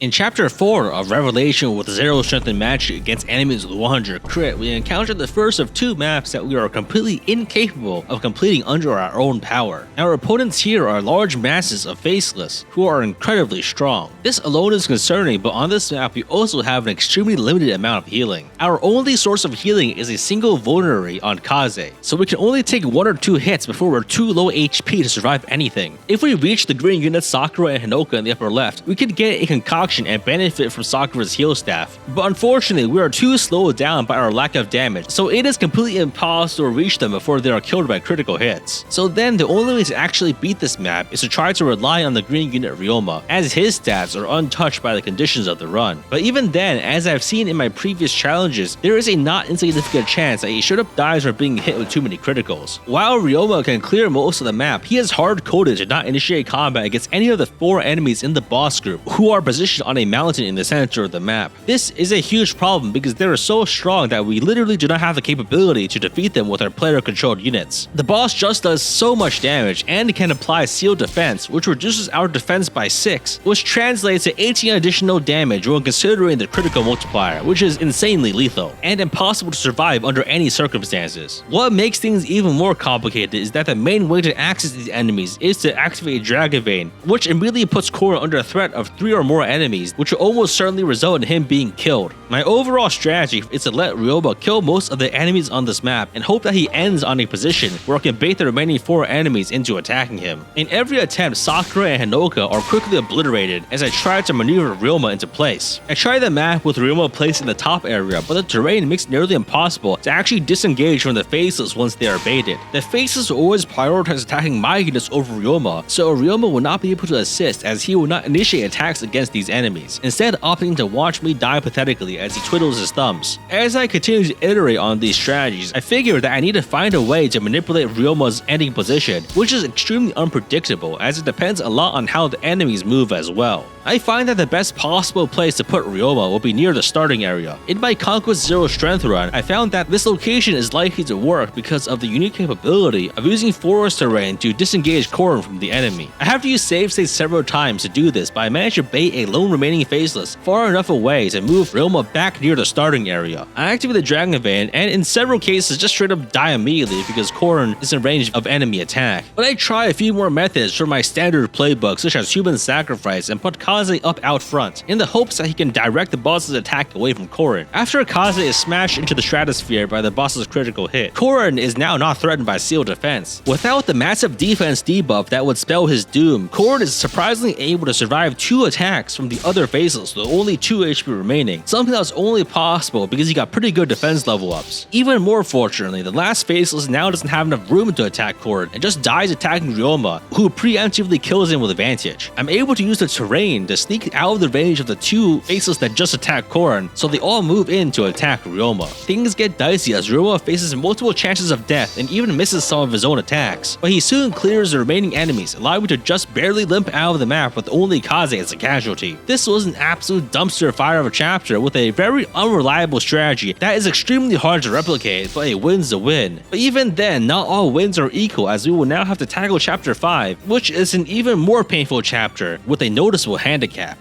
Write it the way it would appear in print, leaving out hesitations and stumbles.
In Chapter 4 of Revelation with 0 strength and magic against enemies with 100 crit, we encounter the first of 2 maps that we are completely incapable of completing under our own power. Our opponents here are large masses of faceless, who are incredibly strong. This alone is concerning, but on this map we also have an extremely limited amount of healing. Our only source of healing is a single vulnerary on Kaze, so we can only take 1 or 2 hits before we're too low HP to survive anything. If we reach the green units Sakura and Hinoka in the upper left, we could get a concoction and benefit from Sakura's heal staff, but unfortunately we are too slowed down by our lack of damage, so it is completely impossible to reach them before they are killed by critical hits. So then the only way to actually beat this map is to try to rely on the green unit Ryoma, as his stats are untouched by the conditions of the run. But even then, as I've seen in my previous challenges, there is a not insignificant chance that he straight up dies from being hit with too many criticals. While Ryoma can clear most of the map, he is hard-coded to not initiate combat against any of the 4 enemies in the boss group, who are positioned on a mountain in the center of the map. This is a huge problem because they are so strong that we literally do not have the capability to defeat them with our player-controlled units. The boss just does so much damage and can apply sealed defense, which reduces our defense by 6, which translates to 18 additional damage when considering the critical multiplier, which is insanely lethal and impossible to survive under any circumstances. What makes things even more complicated is that the main way to access these enemies is to activate Dragon Vein, which immediately puts Korra under threat of 3 or more enemies, which will almost certainly result in him being killed. My overall strategy is to let Ryoma kill most of the enemies on this map and hope that he ends on a position where I can bait the remaining 4 enemies into attacking him. In every attempt, Sakura and Hinoka are quickly obliterated as I try to maneuver Ryoma into place. I try the map with Ryoma placed in the top area, but the terrain makes it nearly impossible to actually disengage from the faceless once they are baited. The faceless will always prioritize attacking my units over Ryoma, so Ryoma will not be able to assist as he will not initiate attacks against these enemies, instead opting to watch me die pathetically as he twiddles his thumbs. As I continue to iterate on these strategies, I figure that I need to find a way to manipulate Ryoma's ending position, which is extremely unpredictable as it depends a lot on how the enemies move as well. I find that the best possible place to put Ryoma will be near the starting area. In my Conquest 0 strength run, I found that this location is likely to work because of the unique capability of using forest terrain to disengage Korra from the enemy. I have to use save states several times to do this, but I managed to bait a lone remaining faceless far enough away to move Ryoma back near the starting area. I activate the Dragon Vein and in several cases just straight up die immediately because Korra is in range of enemy attack. But I try a few more methods from my standard playbook such as human sacrifice and put Kaze up out front in the hopes that he can direct the boss's attack away from Korra. After Kaze is smashed into the stratosphere by the boss's critical hit, Korra is now not threatened by sealed defense. Without the massive defense debuff that would spell his doom, Korra is surprisingly able to survive 2 attacks from the other faceless with only 2 HP remaining, something that was only possible because he got pretty good defense level ups. Even more fortunately, the last faceless now doesn't have enough room to attack Korra and just dies attacking Ryoma, who preemptively kills him with advantage. I'm able to use the terrain to sneak out of the range of the 2 faceless that just attacked Korra, so they all move in to attack Ryoma. Things get dicey as Ryoma faces multiple chances of death and even misses some of his own attacks, but he soon clears the remaining enemies, allowing me to just barely limp out of the map with only Kaze as a casualty. This was an absolute dumpster fire of a chapter with a very unreliable strategy that is extremely hard to replicate, but a win's a win. But even then, not all wins are equal as we will now have to tackle chapter 5, which is an even more painful chapter with a noticeable handicap.